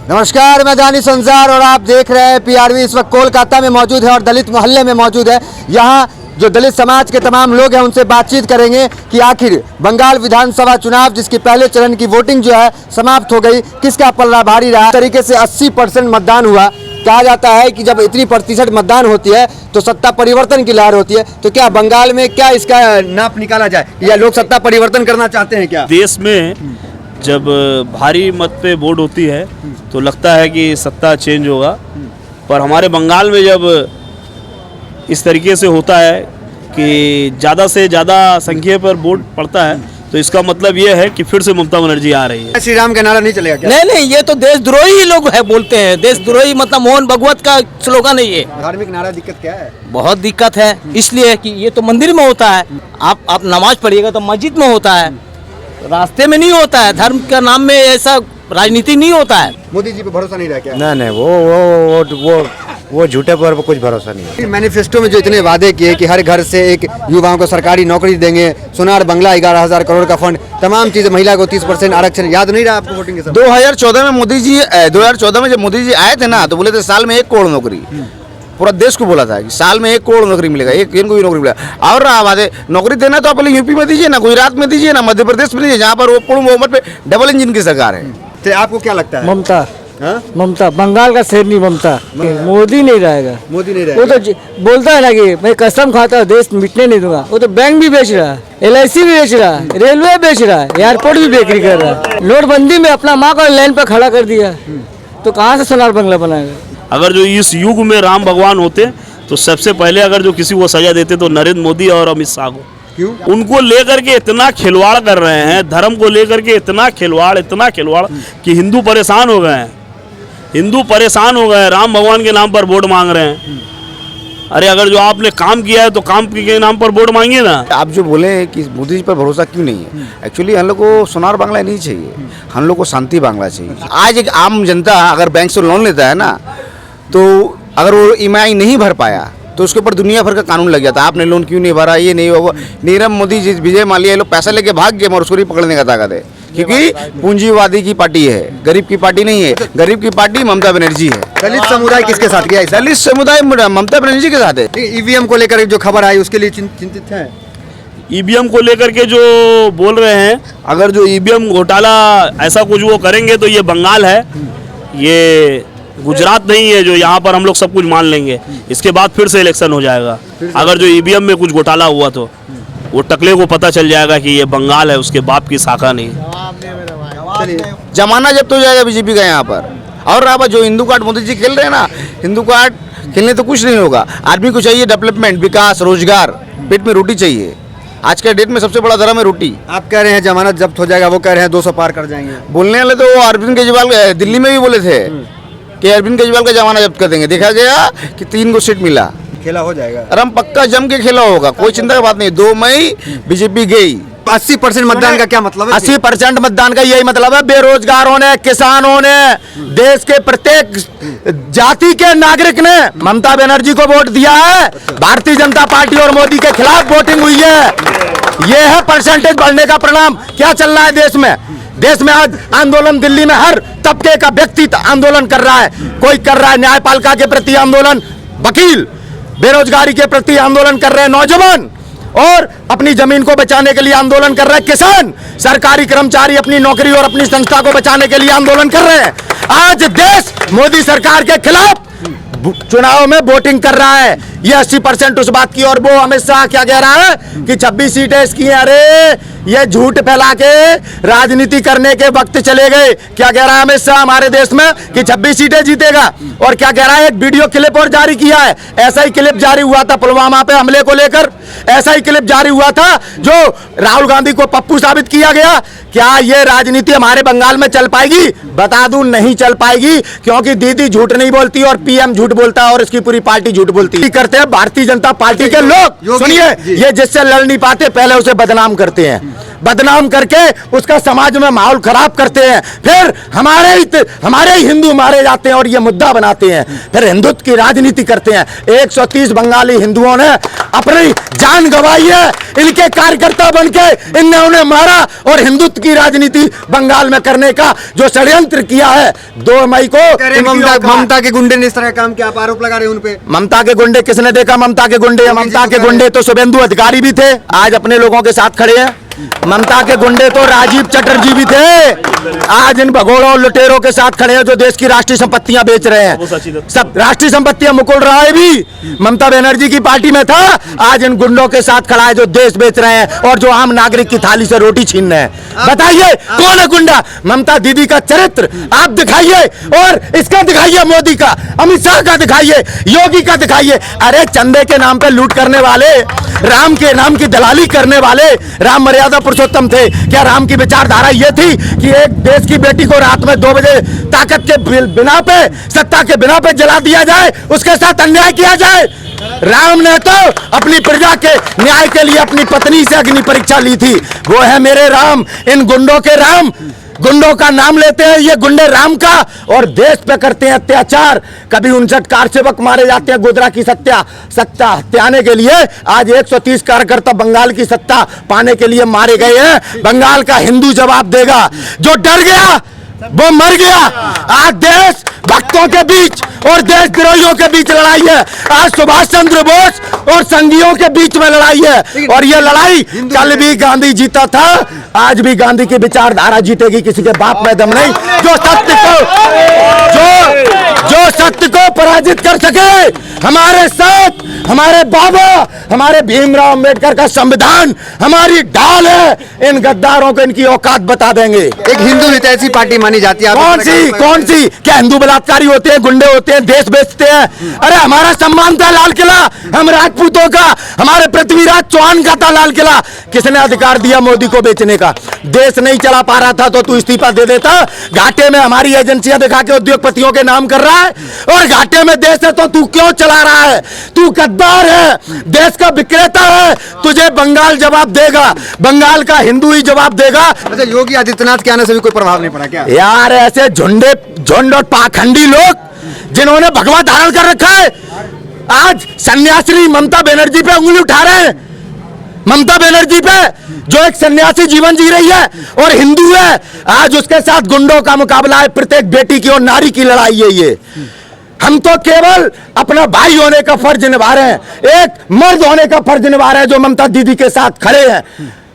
नमस्कार, मैं दानिश अंसार और आप देख रहे हैं पीआरवी। इस वक्त कोलकाता में मौजूद है और दलित मोहल्ले में मौजूद है। यहाँ जो दलित समाज के तमाम लोग हैं उनसे बातचीत करेंगे कि आखिर बंगाल विधानसभा चुनाव जिसकी पहले चरण की वोटिंग जो है समाप्त हो गई, किसका पल्ला भारी रहा। तरीके से 80% मतदान हुआ। कहा जाता है कि जब इतनी प्रतिशत मतदान होती है तो सत्ता परिवर्तन की लहर होती है। तो क्या बंगाल में क्या इसका नाप निकाला जाए या लोग सत्ता परिवर्तन करना चाहते हैं? क्या देश में जब भारी मत पे वोट होती है तो लगता है कि सत्ता चेंज होगा, पर हमारे बंगाल में जब इस तरीके से होता है कि ज़्यादा से ज़्यादा संख्या पर वोट पड़ता है तो इसका मतलब ये है कि फिर से ममता बनर्जी आ रही है। श्री राम का नारा नहीं चलेगा क्या? नहीं, ये तो देशद्रोही लोग है बोलते हैं। देशद्रोही मतलब मोहन भगवत का स्लोगन है ये। धार्मिक नारा दिक्कत क्या है? बहुत दिक्कत है, इसलिए कि ये तो मंदिर में होता है। आप नमाज पढ़िएगा तो मस्जिद में होता है, रास्ते में नहीं होता है। धर्म का नाम में ऐसा राजनीति नहीं होता है। मोदी जी पे भरोसा नहीं रहा क्या? नहीं, वो झूठे पर कुछ भरोसा नहीं है। मैनिफेस्टो में जो इतने वादे किए कि हर घर से एक युवाओं को सरकारी नौकरी देंगे, सोनार बंगला 11,000 करोड़ का फंड, तमाम चीजें, महिला को 30% आरक्षण, याद नहीं रहा आपको वोटिंग के समय? 2014 में 2014 में जब मोदी जी आए थे ना तो बोले थे साल में 1 करोड़ नौकरी। पूरा देश को बोला था कि साल में 1 करोड़ नौकरी मिलेगा, एक इनको भी नौकरी मिलेगा। और रहा बात है नौकरी देना तो आप पहले यूपी में दीजिए ना, गुजरात में दीजिए ना, मध्य प्रदेश में दीजिए, जहाँ पर वो पूर्ण बहुमत पे डबल इंजन की सरकार है। तो आपको क्या लगता है? ममता बंगाल का शेर नहीं, ममता। मोदी नहीं रहेगा। मोदी नहीं वो रहेगा। तो बोलता है ना कि मैं कसम खाता हूँ देश मिटने नहीं दूंगा। वो तो बैंक भी बेच रहा है, LIC भी बेच रहा है, रेलवे बेच रहा है, एयरपोर्ट भी बिक्री कर रहा है। नोटबंदी में अपना माँ को लाइन पर खड़ा कर दिया, तो कहाँ से सोनार बंगला बनाएगा? अगर जो इस युग में राम भगवान होते तो सबसे पहले अगर जो किसी को सजा देते तो नरेंद्र मोदी और अमित शाह को। क्यों? उनको लेकर के इतना खिलवाड़ कर रहे हैं, धर्म को लेकर के इतना खिलवाड़ कि हिंदू परेशान हो गए हैं। हिंदू परेशान हो गए, राम भगवान के नाम पर वोट मांग रहे हैं। अरे अगर जो आपने काम किया है तो काम के नाम पर वोट मांगिए ना। आप जो बोले कि मोदी जी पर भरोसा क्यों नहीं है, एक्चुअली हम लोग को सोनार बांग्ला नहीं चाहिए, हम लोग को शांति बांग्ला चाहिए। आज एक आम जनता अगर बैंक से लोन लेता है ना तो अगर वो EMI नहीं भर पाया तो उसके ऊपर दुनिया भर का कानून लग जाता है। आपने लोन क्यों नहीं भरा, ये नहीं होगा। नीरव मोदी जी, विजय माल्या, लोग पैसा लेके भाग गए, मसूरी पकड़ने का ताकत है, क्योंकि पूंजीवादी की पार्टी है, गरीब की पार्टी नहीं है। गरीब की पार्टी ममता बनर्जी है। दलित समुदाय किसके साथ गया? दलित समुदाय ममता बनर्जी के साथ है। EVM को लेकर जो खबर आई उसके लिए चिंतित है? EVM को लेकर के जो बोल रहे हैं, अगर जो EVM घोटाला ऐसा कुछ वो करेंगे तो ये बंगाल है, ये गुजरात नहीं है जो यहाँ पर हम लोग सब कुछ मान लेंगे। इसके बाद फिर से इलेक्शन हो जाएगा। अगर जो EVM में कुछ घोटाला हुआ तो वो टकले को पता चल जाएगा कि ये बंगाल है, उसके बाप की शाखा नहीं। जमाना जब तो जाएगा बीजेपी का यहाँ पर। और रहा जो हिंदू कार्ड मोदी जी खेल रहे हैं ना, हिंदू कार्ड खेलने तो कुछ नहीं होगा। आदमी को चाहिए डेवलपमेंट, विकास, रोजगार, पेट में रोटी चाहिए। आज के डेट में सबसे बड़ा धर्म है रोटी। आप कह रहे हैं जमानत जब्त हो जाएगा, वो कह रहे हैं 200 पार कर जाएंगे। बोलने वाले तो अरविंद केजरीवाल दिल्ली में भी बोले थे कि अरविंद केजरीवाल का जमाना जब्त कर देंगे। देखा गया कि 3 को सीट मिला, खेला हो जाएगा। और हम पक्का जम के खेला होगा, कोई चिंता की बात नहीं। 2 मई बीजेपी गई। 80% मतदान का क्या मतलब है? 80% मतदान का यही मतलब है, बेरोजगारों ने, किसानों ने, देश के प्रत्येक जाति के नागरिक ने ममता बनर्जी को वोट दिया है। भारतीय जनता पार्टी और मोदी के खिलाफ वोटिंग हुई है। यह है परसेंटेज बढ़ने का परिणाम। क्या चल रहा है देश में? देश में आज आंदोलन, दिल्ली में हर तबके का व्यक्ति आंदोलन कर रहा है। कोई कर रहा है न्यायपालिका के प्रति आंदोलन, वकील, बेरोजगारी के प्रति आंदोलन कर रहे हैं नौजवान, और अपनी जमीन को बचाने के लिए आंदोलन कर रहे हैं किसान, सरकारी कर्मचारी अपनी नौकरी और अपनी संस्था को बचाने के लिए आंदोलन कर रहे हैं। आज देश मोदी सरकार के खिलाफ चुनाव में वोटिंग कर रहा है। ये 80% उस बात की। और वो अमित शाह क्या कह रहा है कि 26 सीटें इसकी हैं। अरे ये झूठ फैला के राजनीति करने के वक्त चले गए। क्या कह रहा है अमित शाह हमारे देश में कि 26 सीटें जीतेगा, और क्या कह रहा है, एक वीडियो क्लिप और जारी किया है। ऐसा ही क्लिप जारी हुआ था पुलवामा पे हमले को लेकर, ऐसा ही क्लिप जारी हुआ था जो राहुल गांधी को पप्पू साबित किया गया। क्या ये राजनीति हमारे बंगाल में चल पाएगी? बता दूं, नहीं चल पाएगी, क्योंकि दीदी झूठ नहीं बोलती और PM झूठ बोलता है और इसकी पूरी पार्टी झूठ बोलती करते हैं भारतीय जनता पार्टी के लोग। सुनिए, ये जिससे लड़ नहीं पाते पहले उसे बदनाम करते हैं। बदनाम करके उसका समाज में माहौल खराब करते हैं, फिर हमारे ही हिंदू मारे जाते हैं और ये मुद्दा बनाते हैं, फिर हिंदुत्व की राजनीति करते हैं। 130 बंगाली हिंदुओं ने अपनी जान गंवाई है, इनके कार्यकर्ता बनके इनने उन्हें मारा और हिंदुत्व की राजनीति बंगाल में करने का जो षड्यंत्र किया है 2 मई को ममता के गुंडे ने इस तरह का काम किया, आप आरोप लगा रहे हैं उन पे। ममता के गुंडे किसने देखा? ममता के गुंडे तो शुभेंदु अधिकारी भी थे, आज अपने लोगों के साथ खड़े हैं। ममता के गुंडे तो राजीव चटर्जी भी थे, आज इन भगोड़ों और लुटेरों के साथ खड़े हैं जो देश की राष्ट्रीय संपत्तियां बेच रहे हैं। सब राष्ट्रीय संपत्तियां मुकुल राय भी ममता बनर्जी की पार्टी में था, आज इन गुंडों के साथ खड़ा है जो देश बेच रहे हैं और जो आम नागरिक की थाली से रोटी छीन रहे हैं। बताइए कौन है गुंडा? ममता दीदी का चरित्र आप दिखाइए और इसका दिखाइए, मोदी का, अमित शाह का दिखाइए, योगी का दिखाइए। अरे चंदे के नाम पे लूट करने वाले, राम के नाम की दलाली करने वाले राम मर्यादा पुरुषोत्तम थे। क्या राम की विचारधारा ये थी कि एक देश की बेटी को रात में 2 बजे ताकत के बिना पे, सत्ता के बिना पे जला दिया जाए, उसके साथ अन्याय किया जाए? राम ने तो अपनी प्रजा के न्याय के लिए अपनी पत्नी से अग्नि परीक्षा ली थी। वो है मेरे राम। इन गुंडों के राम, गुंडों का नाम लेते हैं ये गुंडे राम का और देश पे करते हैं अत्याचार। कभी 59 कार सेवक मारे जाते हैं गोधरा की सत्ता हत्याने के लिए, आज 130 कार्यकर्ता बंगाल की सत्ता पाने के लिए मारे गए हैं। बंगाल का हिंदू जवाब देगा, जो डर गया वो मर गया। आज देश भक्तों के बीच और देशद्रोहियों के बीच लड़ाई है। आज सुभाष चंद्र बोस और संघियों के बीच में लड़ाई है और ये लड़ाई कल भी गांधी जीता था, आज भी गांधी की विचारधारा जीतेगी। किसी के बाप में दम नहीं जो सत्य को पराजित कर सके। हमारे साथ हमारे बाबा, हमारे भीमराव अंबेडकर का संविधान हमारी ढाल है। इन गद्दारों को इनकी औकात बता देंगे। एक हिंदू हितैषी पार्टी मानी जाती है, कौन सी? क्या हिंदू बलात्कारी होते हैं, गुंडे होते हैं, देश बेचते हैं? अरे हमारा सम्मान था लाल किला, हम राजपूतों का, हमारे पृथ्वीराज चौहान का था लाल किला। किसने अधिकार दिया मोदी को बेचने का? देश नहीं चला पा रहा था तो तू इस्तीफा दे देता। घाटे में हमारी एजेंसियां दिखा के उद्योगपतियों के नाम कर रहा है और घाटे में देश है तो तू क्यों चला रहा है? तू गद्दार है, देश का विक्रेता है। तुझे बंगाल जवाब देगा, बंगाल का हिंदू ही जवाब देगा। अच्छा, योगी आदित्यनाथ के आने से भी कोई प्रभाव नहीं पड़ा क्या? यार ऐसे झुंड और पाखंडी लोग जिन्होंने भगवा धारण कर रखा है, आज सन्यासिनी ममता बनर्जी पे उंगली उठा रहे हैं। ममता बनर्जी पे जो एक सन्यासी जीवन जी रही है और हिंदू है, आज उसके साथ गुंडों का मुकाबला है। प्रत्येक बेटी की और नारी की लड़ाई है ये। हम तो केवल अपना भाई होने का फर्ज निभा रहे हैं, एक मर्द होने का फर्ज निभा रहे हैं जो ममता दीदी के साथ खड़े हैं।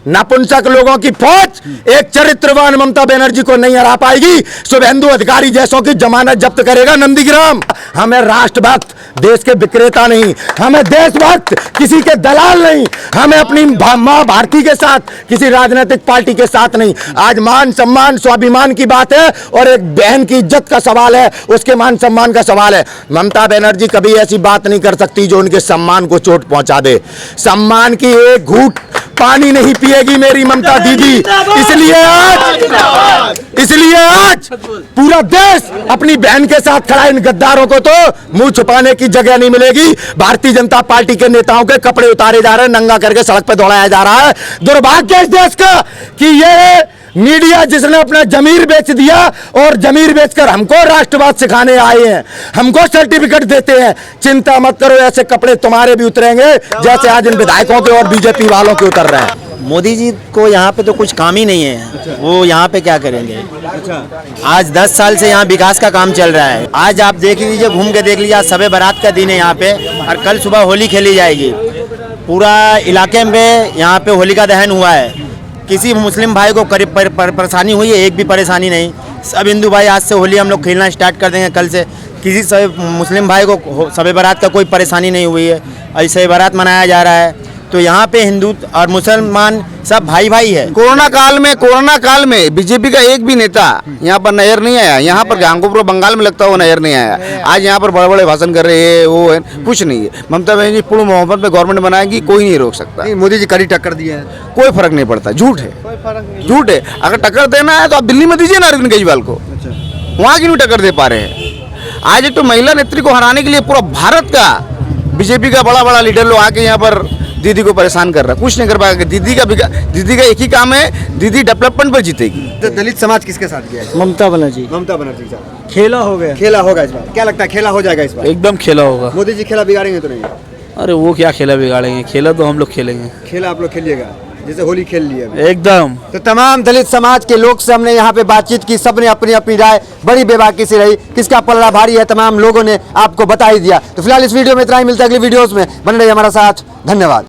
नपुंसक लोगों की फौज एक चरित्रवान ममता बनर्जी को नहीं हरा पाएगी। शुभेंदु अधिकारी जैसों की जमानत जब्त करेगा नंदीग्राम। हमें राष्ट्रभक्त, देश के विक्रेता नहीं, हमें देशभक्त, किसी के दलाल नहीं, हमें अपनी मां भारती के साथ, किसी राजनीतिक पार्टी के साथ नहीं। आज मान सम्मान स्वाभिमान की बात है और एक बहन की इज्जत का सवाल है, उसके मान सम्मान का सवाल है। ममता बनर्जी कभी ऐसी बात नहीं कर सकती जो उनके सम्मान को चोट पहुंचा दे। सम्मान की एक घूंट पानी नहीं पिएगी मेरी ममता दीदी। इसलिए आज पूरा देश अपनी बहन के साथ खड़ा। इन गद्दारों को तो मुंह छुपाने की जगह नहीं मिलेगी। भारतीय जनता पार्टी के नेताओं के कपड़े उतारे जा रहे हैं, नंगा करके सड़क पर दौड़ाया जा रहा है। दुर्भाग्य इस देश का कि ये मीडिया जिसने अपना जमीर बेच दिया और जमीर बेचकर हमको राष्ट्रवाद सिखाने आए हैं, हमको सर्टिफिकेट देते हैं। चिंता मत करो, ऐसे कपड़े तुम्हारे भी उतरेंगे जैसे आज इन विधायकों के और बीजेपी वालों के उतर रहे हैं। मोदी जी को यहाँ पे तो कुछ काम ही नहीं है। वो यहाँ पे क्या करेंगे? आज 10 साल से यहाँ विकास का काम चल रहा है। आज आप देख लीजिए, घूम के देख लीजिए, आज शब बारात का दिन है यहाँ पे और कल सुबह होली खेली जाएगी। पूरा इलाके में यहाँ पे होलिका दहन हुआ है। किसी मुस्लिम भाई को परेशानी हुई है? एक भी परेशानी नहीं। सब हिंदू भाई आज से होली हम लोग खेलना स्टार्ट कर देंगे कल से। किसी सब मुस्लिम भाई को शब बारात का कोई परेशानी नहीं हुई है। ऐसे बारात मनाया जा रहा है। तो यहाँ पे हिंदू और मुसलमान सब भाई भाई है। कोरोना काल में बीजेपी का एक भी नेता यहाँ पर नहर नहीं आया। यहाँ पर गांगोपुर बंगाल में लगता हुआ नहर नहीं आया। आज यहाँ पर बड़े बड़े भाषण कर रहे हैं, वो है कुछ नहीं है। ममता बनर्जी पूर्ण मोहब्बत में गवर्नमेंट बनाएगी, कोई नहीं रोक सकता। मोदी जी कड़ी टक्कर दी है, कोई फर्क नहीं पड़ता। झूठ है, झूठ है। अगर टक्कर देना है तो आप दिल्ली में दीजिए ना अरविंद केजरीवाल को, वहाँ की नहीं टक्कर दे पा रहे हैं। आज एक तो महिला नेत्री को हराने के लिए पूरा भारत का बीजेपी का बड़ा बड़ा लीडर लोग आके यहाँ पर दीदी को परेशान कर रहा है, कुछ नहीं कर पाएगा। दीदी का एक ही काम है, दीदी डेवलपमेंट पर जीतेगी। तो दलित समाज किसके साथ गया है? ममता बनर्जी ममता बनर्जी के साथ। खेला हो गया। खेला होगा इस बार, क्या लगता है खेला हो जाएगा इस बार? एकदम खेला होगा। मोदी जी खेला बिगाड़ेंगे तो नहीं? अरे वो क्या खेला बिगाड़ेंगे, खेला तो हम लोग खेलेंगे। खेला आप लोग खेलिएगा, जैसे होली खेल लिया अभी। एकदम। तो तमाम दलित समाज के लोग से हमने यहाँ पे बातचीत की, सबने अपनी अपनी राय बड़ी बेबाकी से रही, किसका पलड़ा भारी है तमाम लोगों ने आपको बता ही दिया। तो फिलहाल इस वीडियो में इतना ही, मिलता है अगली वीडियोस में, बन रही हमारा साथ। धन्यवाद।